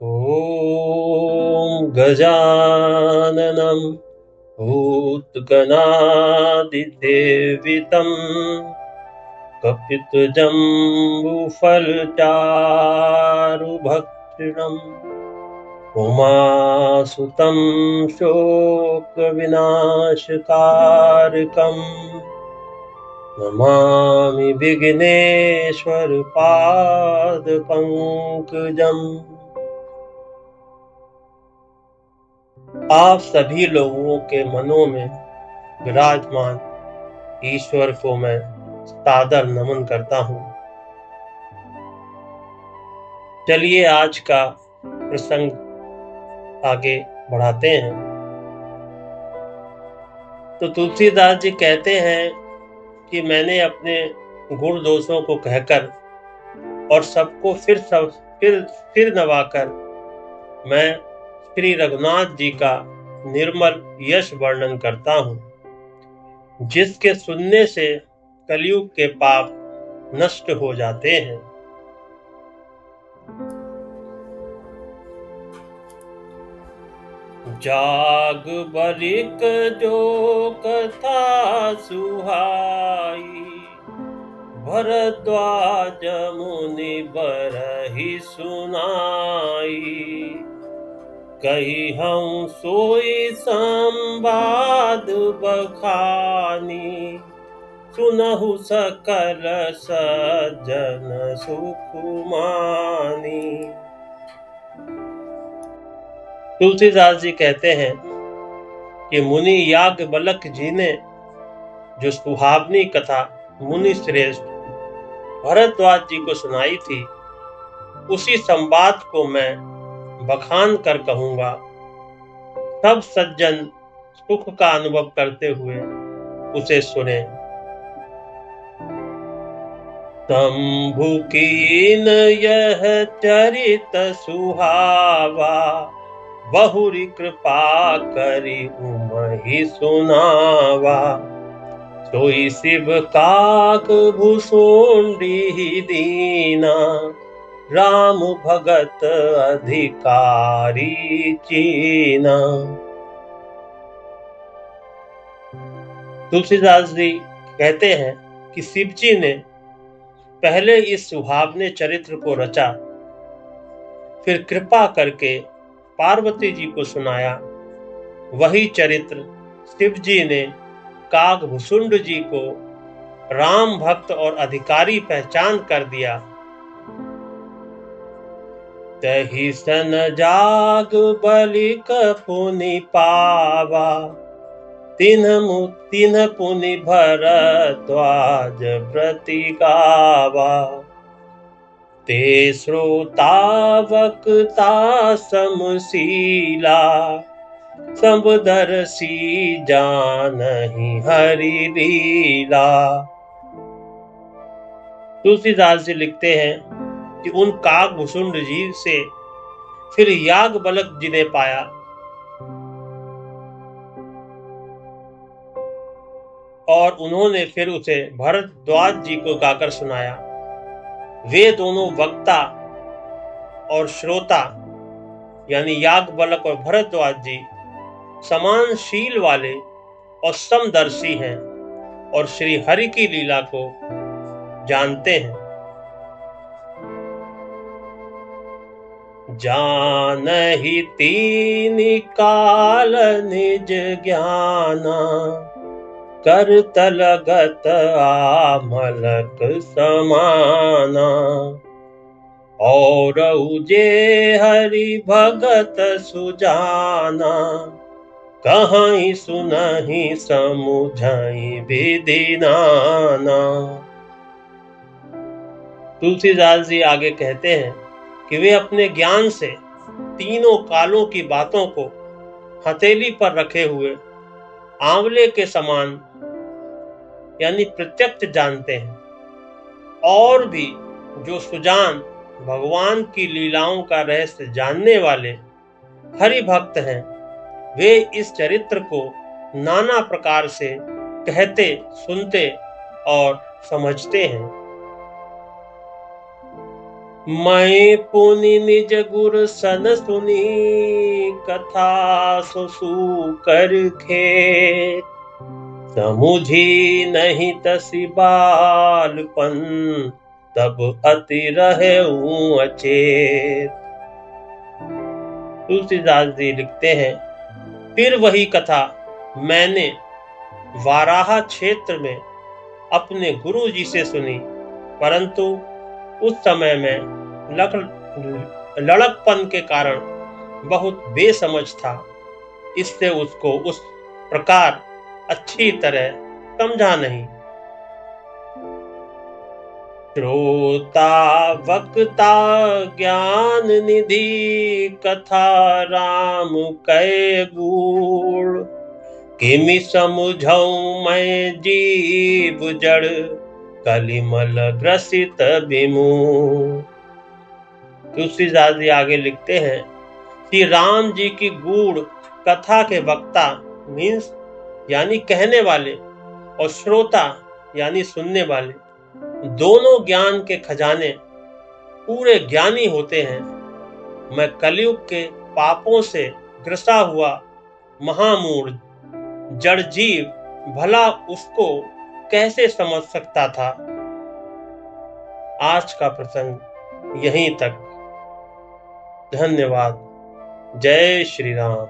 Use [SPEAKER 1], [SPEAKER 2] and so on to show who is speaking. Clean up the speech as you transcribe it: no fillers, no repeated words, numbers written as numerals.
[SPEAKER 1] ॐ गजाननं भूतगणादिसेवितं कपितजम्बूफलचारुभक्षणम् उमासुतं शोकविनाशकारकम् नमामि विघ्नेश्वरपादपङ्कजम्। आप सभी लोगों के मनों में विराजमान ईश्वर को मैं सादर नमन करता हूँ। चलिए आज का प्रसंग आगे बढ़ाते हैं। तो तुलसीदास जी कहते हैं कि मैंने अपने गुण दोषों को कहकर और सबको फिर नवाकर मैं श्री रघुनाथ जी का निर्मल यश वर्णन करता हूँ, जिसके सुनने से कलयुग के पाप नष्ट हो जाते हैं। जाग बलिक जो कथा सुहाई, भरद्वाज मुनि बरहि सुनाई। कही हम सोई संवाद बखानी, सुनहु सकल सज्जन सुख मानी। तुलसीदास जी कहते हैं कि मुनि याज्ञवल्क्य जी ने जो सुहावनी कथा मुनि श्रेष्ठ भरद्वाज जी को सुनाई थी, उसी संवाद को मैं बखान कर कहूंगा। सब सज्जन सुख का अनुभव करते हुए उसे सुने। शंभु कीन यह चरित सुहावा, बहुरी कृपा करी उमहि सुनावा। सोई शिव काक भुसुंडी दीना, राम भगत अधिकारी चीना। तुलसीदास जी कहते हैं कि शिव जी ने पहले इस सुहावने चरित्र को रचा, फिर कृपा करके पार्वती जी को सुनाया। वही चरित्र शिव जी ने काकभुसुंड जी को राम भक्त और अधिकारी पहचान कर दिया। तहि सन जाग बलिक पुनि पावा, तिन्ह पुनि भरद्वाज व्रति गावा। ते श्रोता वक्ता समशीला, समदर्शी जानहि हरि लीला। तुलसीदास जी लिखते हैं कि उन काकभुसुंड जी से फिर याज्ञवल्क्य जी ने पाया, और उन्होंने फिर उसे भरद्वाज जी को गाकर सुनाया। वे दोनों वक्ता और श्रोता यानी याज्ञवल्क्य और भरद्वाज जी समान शील वाले और समदर्शी हैं और श्री हरि की लीला को जानते हैं। जानहि तीन काल निज ज्ञाना, करतलगत आमलक समाना। और जे हरि भगत सुजाना, कहीं सुनहि समुझहि विधि नाना। तुलसीदास जी आगे कहते हैं कि वे अपने ज्ञान से तीनों कालों की बातों को हथेली पर रखे हुए आंवले के समान यानी प्रत्यक्ष जानते हैं, और भी जो सुजान भगवान की लीलाओं का रहस्य जानने वाले हरि भक्त हैं, वे इस चरित्र को नाना प्रकार से कहते, सुनते और समझते हैं। मैं पुनि निज गुर सन सुनी, कथा सुसु कर खेत। समुझी नहीं तसी बालपन, तब अति रहे अचेत। तुलसीदास जी लिखते हैं, फिर वही कथा मैंने वाराहा क्षेत्र में अपने गुरु जी से सुनी, परंतु उस समय में लड़कपन के कारण बहुत बेसमझ था, इससे उसको उस प्रकार अच्छी तरह समझा नहीं। श्रोता वक्ता ज्ञान निधि, कथा राम कै गूढ़। किमि समुझऊँ मैं जीव जड़, कलिमल ग्रसित विमूढ़। तुलसीदास जी आगे लिखते हैं, श्री राम जी की गूढ़ कथा के वक्ता मीन्स यानी कहने वाले, और श्रोता यानी सुनने वाले, दोनों ज्ञान के खजाने पूरे ज्ञानी होते हैं। मैं कलयुग के पापों से ग्रसा हुआ महामूढ़ जड़ जीव भला उसको कैसे समझ सकता था। आज का प्रसंग यहीं तक। धन्यवाद। जय श्री राम।